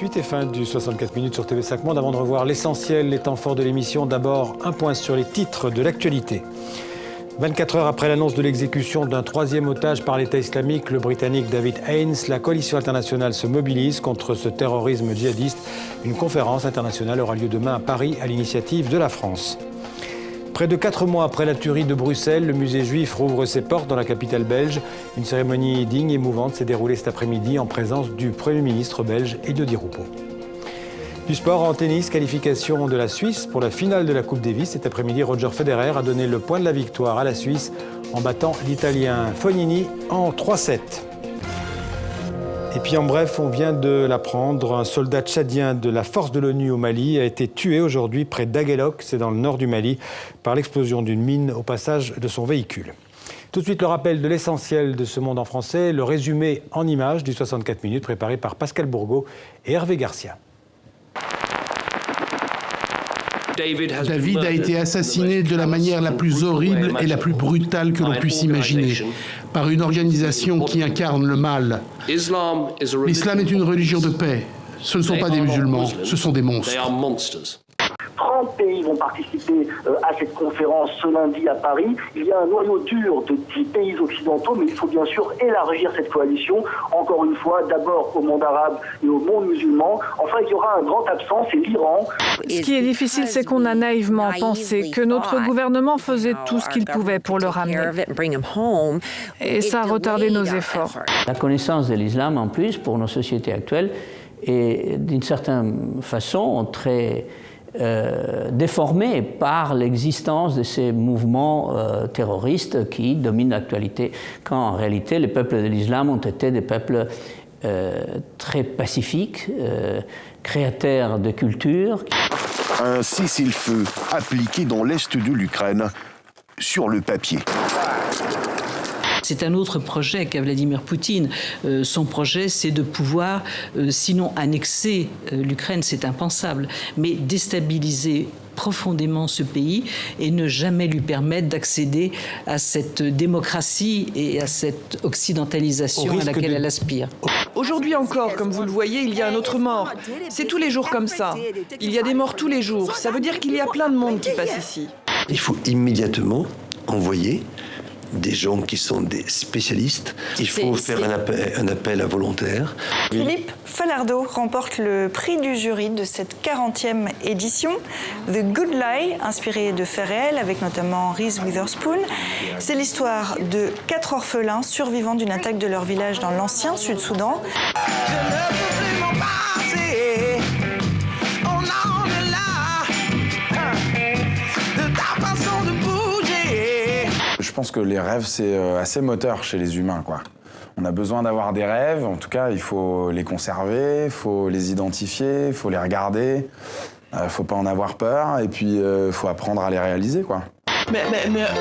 suite et fin du 64 minutes sur TV5 Monde. Avant de revoir l'essentiel, les temps forts de l'émission, d'abord un point sur les titres de l'actualité. 24 heures après l'annonce de l'exécution d'un troisième otage par l'État islamique, le Britannique David Haines, la coalition internationale se mobilise contre ce terrorisme djihadiste. Une conférence internationale aura lieu demain à Paris à l'initiative de la France. Près de 4 mois après la tuerie de Bruxelles, le musée juif rouvre ses portes dans la capitale belge. Une cérémonie digne et émouvante s'est déroulée cet après-midi en présence du Premier ministre belge Elodie Roupeau. Du sport en tennis, qualification de la Suisse pour la finale de la Coupe Davis. Cet après-midi, Roger Federer a donné le point de la victoire à la Suisse en battant l'Italien Fognini en 3-7. Et puis en bref, on vient de l'apprendre, un soldat tchadien de la force de l'ONU au Mali a été tué aujourd'hui près d'Aguelok, c'est dans le nord du Mali, par l'explosion d'une mine au passage de son véhicule. Tout de suite, le rappel de l'essentiel de ce monde en français, le résumé en images du 64 minutes préparé par Pascal Bourgault et Hervé Garcia. David a été assassiné de la manière la plus horrible et la plus brutale que l'on puisse imaginer, par une organisation qui incarne le mal. L'islam est une religion de paix. Ce ne sont pas des musulmans, ce sont des monstres. 30 pays vont participer à cette conférence ce lundi à Paris. Il y a un noyau dur de 10 pays occidentaux, mais il faut bien sûr élargir cette coalition, encore une fois, d'abord au monde arabe et au monde musulman. Enfin, il y aura un grand absent, c'est l'Iran. Ce qui est difficile, c'est qu'on a naïvement pensé que notre gouvernement faisait tout ce qu'il pouvait pour le ramener. Et ça a retardé nos efforts. La connaissance de l'islam, en plus, pour nos sociétés actuelles, est d'une certaine façon très déformé par l'existence de ces mouvements terroristes qui dominent l'actualité, quand en réalité les peuples de l'islam ont été des peuples très pacifiques, créateurs de culture. Un cessez-le-feu appliqué dans l'est de l'Ukraine sur le papier. C'est un autre projet qu'a Vladimir Poutine. Son projet, c'est de pouvoir, sinon annexer l'Ukraine, c'est impensable, mais déstabiliser profondément ce pays et ne jamais lui permettre d'accéder à cette démocratie et à cette occidentalisation à laquelle elle aspire. Aujourd'hui encore, comme vous le voyez, il y a un autre mort. C'est tous les jours comme ça. Il y a des morts tous les jours. Ça veut dire qu'il y a plein de monde qui passe ici. Il faut immédiatement envoyer des gens qui sont des spécialistes. Il faut faire un appel à volontaires. Philippe Falardeau remporte le prix du jury de cette 40e édition. The Good Lie, inspiré de faits réels, avec notamment Reese Witherspoon. C'est l'histoire de 4 orphelins survivants d'une attaque de leur village dans l'ancien Sud-Soudan. Je pense que les rêves, c'est assez moteur chez les humains, quoi. On a besoin d'avoir des rêves, en tout cas, il faut les conserver, il faut les identifier, il faut les regarder, faut pas en avoir peur, et puis il faut apprendre à les réaliser, quoi. Mais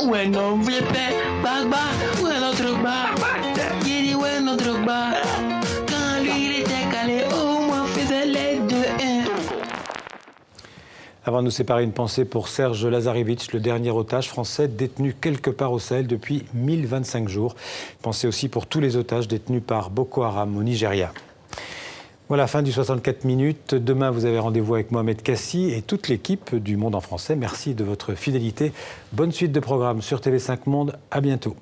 où est notre où est notre bar? Il dit où est notre bar? Quand lui, il était calé, au moins faisait les 2-1. Avant de nous séparer, une pensée pour Serge Lazarevitch, le dernier otage français détenu quelque part au Sahel depuis 1025 jours. Pensée aussi pour tous les otages détenus par Boko Haram au Nigeria. Voilà, fin du 64 minutes. Demain, vous avez rendez-vous avec Mohamed Kassi et toute l'équipe du Monde en français. Merci de votre fidélité. Bonne suite de programme sur TV5 Monde. À bientôt.